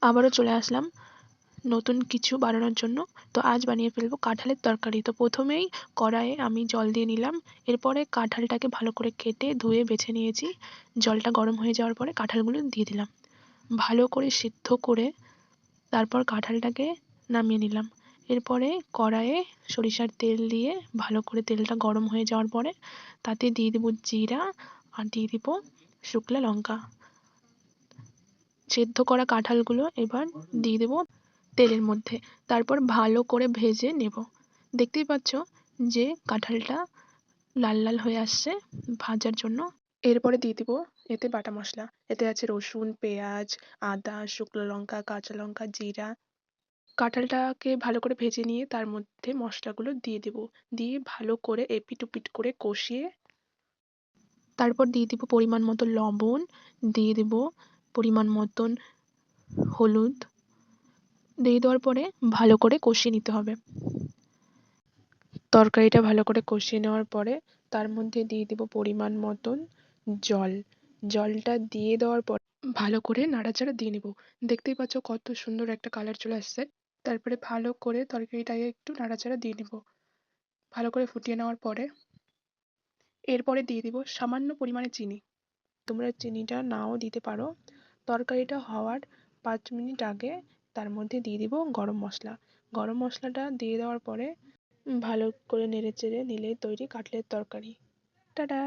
আবারও চলে আসলাম নতুন কিছু বানানোর জন্য। তো আজ বানিয়ে ফেলবো কাঁঠালের তরকারি। তো প্রথমেই কড়াইয়ে আমি জল দিয়ে নিলাম। এরপরে কাঁঠালটাকে ভালো করে কেটে ধুয়ে বেছে নিয়েছি। জলটা গরম হয়ে যাওয়ার পরে কাঁঠালগুলো দিয়ে দিলাম, ভালো করে সিদ্ধ করে তারপর কাঁঠালটাকে নামিয়ে নিলাম। এরপরে কড়াইয়ে সরিষার তেল দিয়ে ভালো করে তেলটা গরম হয়ে যাওয়ার পরে তাতে দিয়ে দেবো জিরা আর দিয়ে দিব শুকনো লঙ্কা। সেদ্ধ করা কাঁঠালগুলো এবার দিয়ে দেবো তেলের মধ্যে, তারপর ভালো করে ভেজে নেব। দেখতেই পাচ্ছ যে কাঁঠালটা লাল লাল হয়ে আসছে ভাজার জন্য। এরপরে দিয়ে দিব এতে বাটা মশলা। এতে আছে রসুন, পেঁয়াজ, আদা, শুকনো লঙ্কা, কাঁচা লঙ্কা, জিরা। কাঁঠালটাকে ভালো করে ভেজে নিয়ে তার মধ্যে মশলাগুলো দিয়ে দেব, দিয়ে ভালো করে এপিট ওপিট করে কষিয়ে তারপর দিয়ে দিব পরিমাণ মতো লবণ, দিয়ে দেব পরিমাণ মতন হলুদ। দিয়ে দেওয়ার পরে ভালো করে কষিয়ে নিতে হবে। তরকারিটা ভালো করে কষিয়ে নেওয়ার পরে তার মধ্যে দিয়ে দেব পরিমাণ মতন জল। জলটা দিয়ে দেওয়ার পর ভালো করে নাড়াচাড়া দিয়ে নেব। দেখতেই পাচ্ছ কত সুন্দর একটা কালার চলে আসছে। তারপরে ভালো করে তরকারিটাকে একটু নাড়াচাড়া দিয়ে নেব। ভালো করে ফুটিয়ে নেওয়ার পরে এরপরে দিয়ে দিব সামান্য পরিমাণে চিনি। তোমরা চিনিটা নাও দিতে পারো। তরকারিটা হওয়ার 5 মিনিট আগে তার মধ্যে দিয়ে দিব গরম মশলা। গরম মশলাটা দিয়ে দেওয়ার পরে ভালো করে নেড়েচেড়ে নিলেই তৈরি কাটলের তরকারি। টাটা।